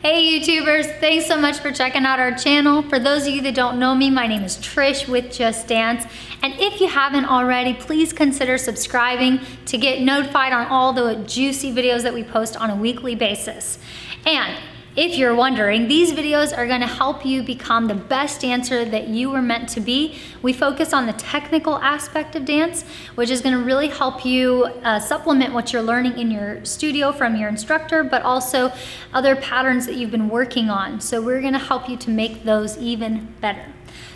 Hey YouTubers, thanks so much for checking out our channel. For those of you that don't know me, my name is Trish with Just Dance. And if you haven't already, please consider subscribing to get notified on all the juicy videos that we post on a weekly basis. And if you're wondering, these videos are gonna help you become the best dancer that you were meant to be. We focus on the technical aspect of dance, which is gonna really help you supplement what you're learning in your studio from your instructor, but also other patterns that you've been working on. So we're gonna help you to make those even better.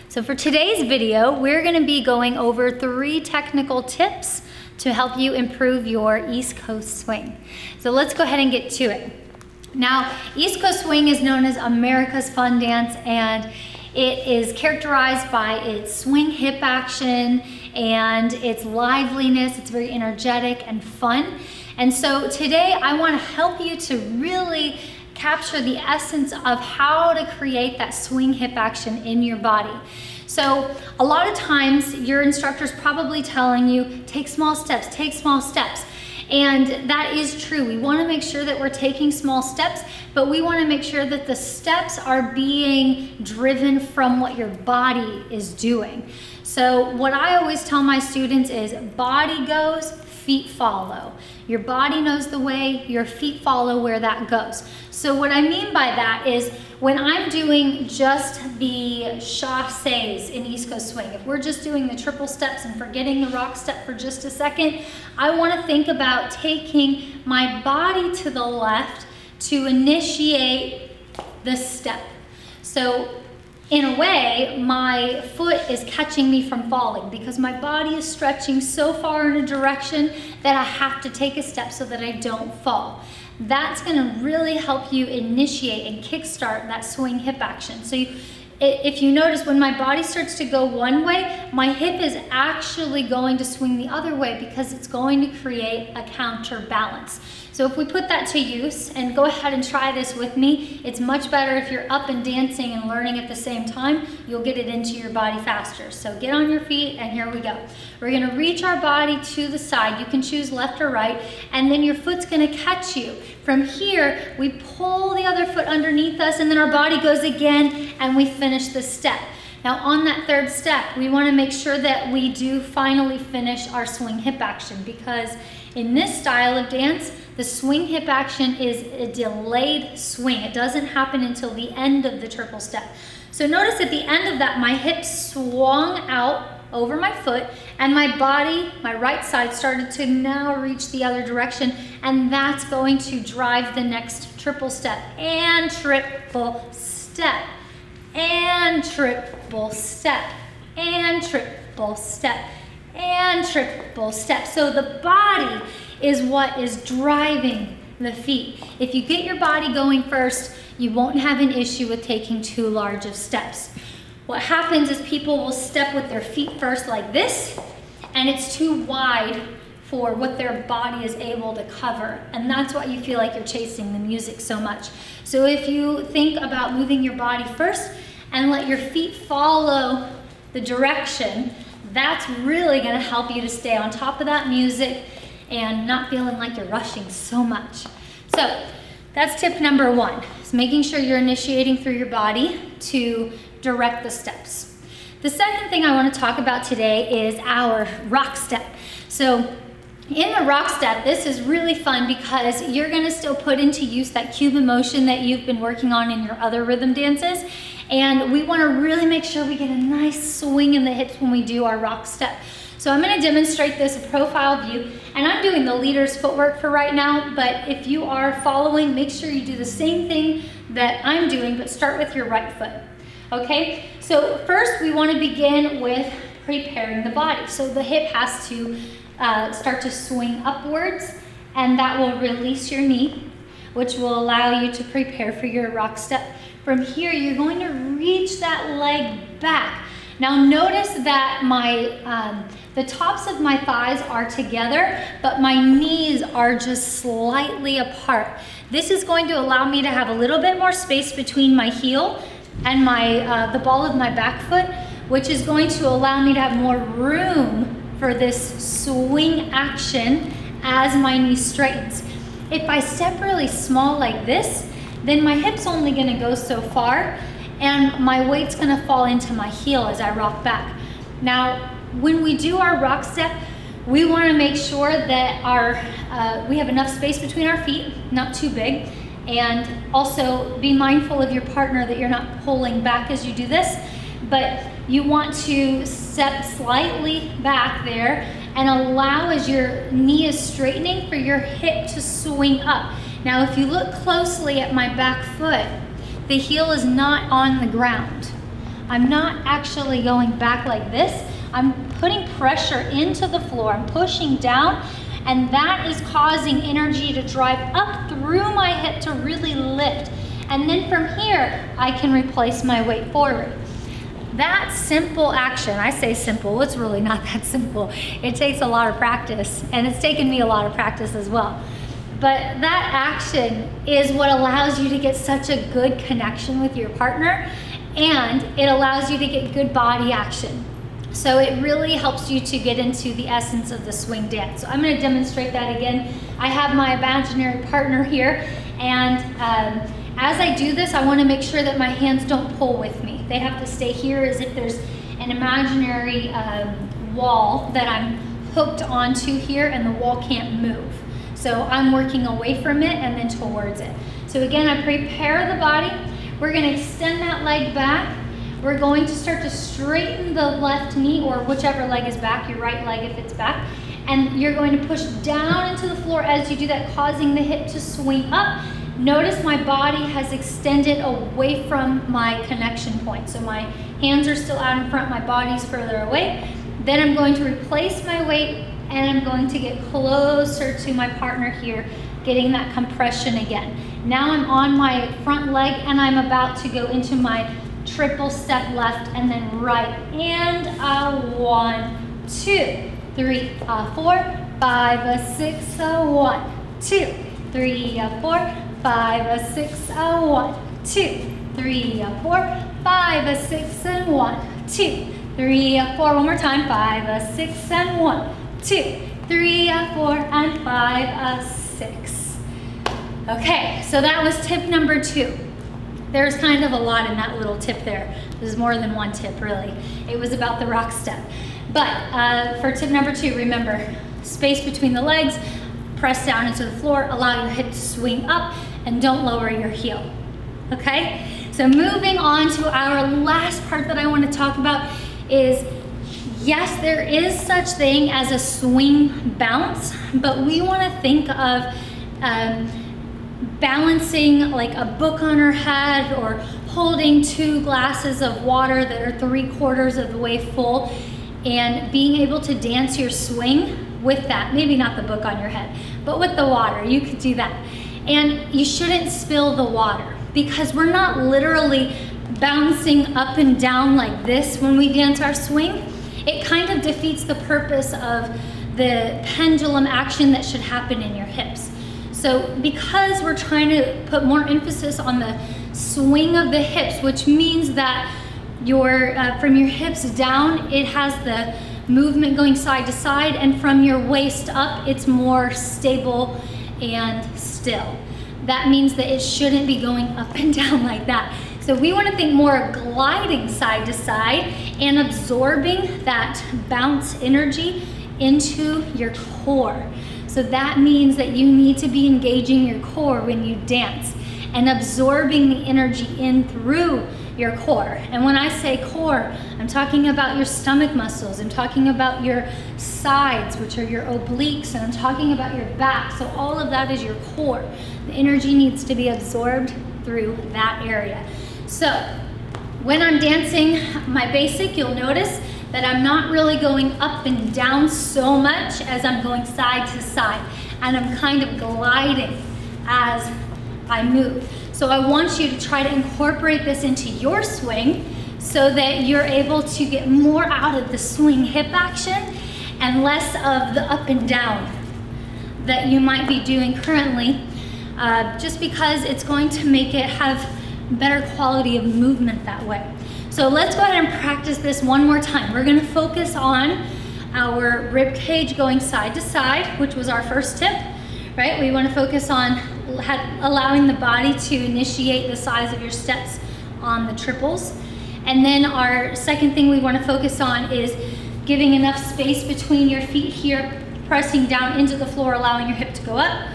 So for today's video, we're gonna be going over 3 technical tips to help you improve your East Coast swing. So let's go ahead and get to it. Now, East Coast swing is known as America's fun dance, and it is characterized by its swing hip action and its liveliness. It's very energetic and fun. And so today I want to help you to really capture the essence of how to create that swing hip action in your body. So a lot of times your instructor's probably telling you, take small steps, take small steps. And that is true. We want to make sure that we're taking small steps, but we want to make sure that the steps are being driven from what your body is doing. So what I always tell my students is body goes, feet follow. Your body knows the way, your feet follow where that goes. So what I mean by that is when I'm doing just the chassés in East Coast swing, if we're just doing the triple steps and forgetting the rock step for just a second, I want to think about taking my body to the left to initiate the step. So in a way, my foot is catching me from falling because my body is stretching so far in a direction that I have to take a step so that I don't fall. That's gonna really help you initiate and kickstart that swing hip action. So if you notice, when my body starts to go one way, my hip is actually going to swing the other way because it's going to create a counterbalance. So if we put that to use, and go ahead and try this with me, it's much better if you're up and dancing and learning at the same time. You'll get it into your body faster. So get on your feet, and here we go. We're gonna reach our body to the side. You can choose left or right, and then your foot's gonna catch you. From here, we pull the other foot underneath us, and then our body goes again, and we finish the step. Now on that third step, we wanna make sure that we do finally finish our swing hip action, because in this style of dance, the swing hip action is a delayed swing. It doesn't happen until the end of the triple step. So notice at the end of that, my hips swung out over my foot, and my body, my right side, started to now reach the other direction, and that's going to drive the next triple step. And triple step, and triple step, and triple step, and triple step. So the body is what is driving the feet. If you get your body going first, you won't have an issue with taking too large of steps. What happens is people will step with their feet first like this, and it's too wide for what their body is able to cover. And that's why you feel like you're chasing the music so much. So if you think about moving your body first and let your feet follow the direction, that's really gonna help you to stay on top of that music and not feeling like you're rushing so much. So that's tip number 1, is making sure you're initiating through your body to direct the steps. The second thing I want to talk about today is our rock step. So in the rock step, this is really fun because you're going to still put into use that Cuban motion that you've been working on in your other rhythm dances. And we want to really make sure we get a nice swing in the hips when we do our rock step. So I'm going to demonstrate this profile view, and I'm doing the leader's footwork for right now, but if you are following, make sure you do the same thing that I'm doing, but start with your right foot. Okay, so first we want to begin with preparing the body. So the hip has to start to swing upwards, and that will release your knee, which will allow you to prepare for your rock step. From here, you're going to reach that leg back. Now notice that the tops of my thighs are together, but my knees are just slightly apart. This is going to allow me to have a little bit more space between my heel and the ball of my back foot, which is going to allow me to have more room for this swing action as my knee straightens. If I step really small like this, then my hip's only gonna go so far and my weight's gonna fall into my heel as I rock back. Now, when we do our rock step, we wanna make sure that we have enough space between our feet, not too big, and also be mindful of your partner that you're not pulling back as you do this, but you want to step slightly back there and allow, as your knee is straightening, for your hip to swing up. Now, if you look closely at my back foot, the heel is not on the ground. I'm not actually going back like this. I'm putting pressure into the floor. I'm pushing down, and that is causing energy to drive up through my hip to really lift. And then from here, I can replace my weight forward. That simple action, I say simple, it's really not that simple. It takes a lot of practice, and it's taken me a lot of practice as well. But that action is what allows you to get such a good connection with your partner, and it allows you to get good body action. So it really helps you to get into the essence of the swing dance. So I'm gonna demonstrate that again. I have my imaginary partner here, and as I do this, I wanna make sure that my hands don't pull with me. They have to stay here as if there's an imaginary wall that I'm hooked onto here, and the wall can't move. So I'm working away from it and then towards it. So again, I prepare the body. We're gonna extend that leg back. We're going to start to straighten the left knee, or whichever leg is back, your right leg if it's back. And you're going to push down into the floor as you do that, causing the hip to swing up. Notice my body has extended away from my connection point. So my hands are still out in front, my body's further away. Then I'm going to replace my weight, and I'm going to get closer to my partner here, getting that compression again. Now I'm on my front leg, and I'm about to go into my triple step left and then right. And 1, 2, 3, 4, 5, 6, 1, 2, 3, 4, 5, 6, 1, 2, 3, 4, 5, 6, and 1, 2, 3, 4. One more time. 5, 6, and 1, 2, 3, 4, and 5, 6. Okay, so that was tip number 2. There's kind of a lot in that little tip there. There's more than one tip, really. It was about the rock step. But for tip number 2, remember, space between the legs, press down into the floor, allow your hip to swing up, and don't lower your heel. Okay? So moving on to our last part that I want to talk about is, yes, there is such thing as a swing bounce, but we want to think of balancing like a book on her head, or holding 2 glasses of water that are 3/4 of the way full, and being able to dance your swing with that. Maybe not the book on your head, but with the water, you could do that. And you shouldn't spill the water, because we're not literally bouncing up and down like this when we dance our swing. It kind of defeats the purpose of the pendulum action that should happen in your hips. So because we're trying to put more emphasis on the swing of the hips, which means that from your hips down, it has the movement going side to side, and from your waist up, it's more stable and still. That means that it shouldn't be going up and down like that. So we want to think more of gliding side to side and absorbing that bounce energy into your core. So that means that you need to be engaging your core when you dance and absorbing the energy in through your core. And when I say core, I'm talking about your stomach muscles, I'm talking about your sides, which are your obliques, and I'm talking about your back. So all of that is your core. The energy needs to be absorbed through that area. So when I'm dancing my basic, you'll notice that I'm not really going up and down so much as I'm going side to side, and I'm kind of gliding as I move. So I want you to try to incorporate this into your swing so that you're able to get more out of the swing hip action and less of the up and down that you might be doing currently, just because it's going to make it have better quality of movement that way. So let's go ahead and practice this one more time. We're gonna focus on our rib cage going side to side, which was our first tip, right? We wanna focus on allowing the body to initiate the size of your steps on the triples. And then our second thing we want to focus on is giving enough space between your feet here, pressing down into the floor, allowing your hip to go up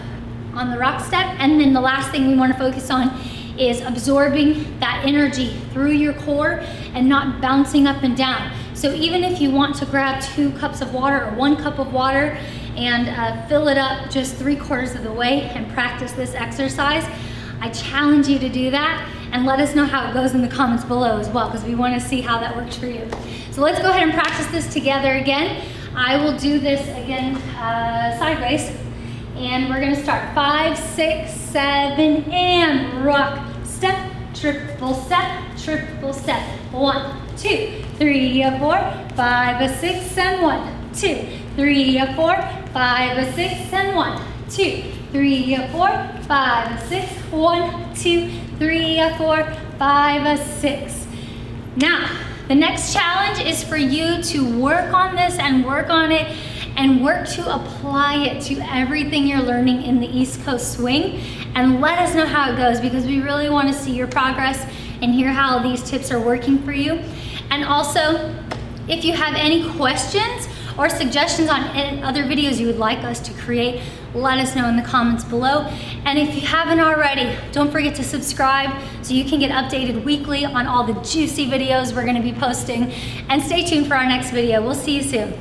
on the rock step. And then the last thing we want to focus on is absorbing that energy through your core and not bouncing up and down. So even if you want to grab 2 cups of water or 1 cup of water and fill it up just 3/4 of the way and practice this exercise, I challenge you to do that, and let us know how it goes in the comments below as well, because we want to see how that works for you. So let's go ahead and practice this together again. I will do this again sideways, and we're gonna start 5, 6, 7, and rock, step, triple step, triple step. 1, 2, 3, 4, 5, 6, and 1, 2, 3, 4, 5, 6, and 1, 2, 3, 4, 5, 6, 1, 2, 3, 4, 5, 6. Now, the next challenge is for you to work on this and work on it and work to apply it to everything you're learning in the East Coast swing, and let us know how it goes, because we really want to see your progress and hear how these tips are working for you. And also, if you have any questions or suggestions on other videos you would like us to create, let us know in the comments below. And if you haven't already, don't forget to subscribe so you can get updated weekly on all the juicy videos we're going to be posting. And stay tuned for our next video. We'll see you soon.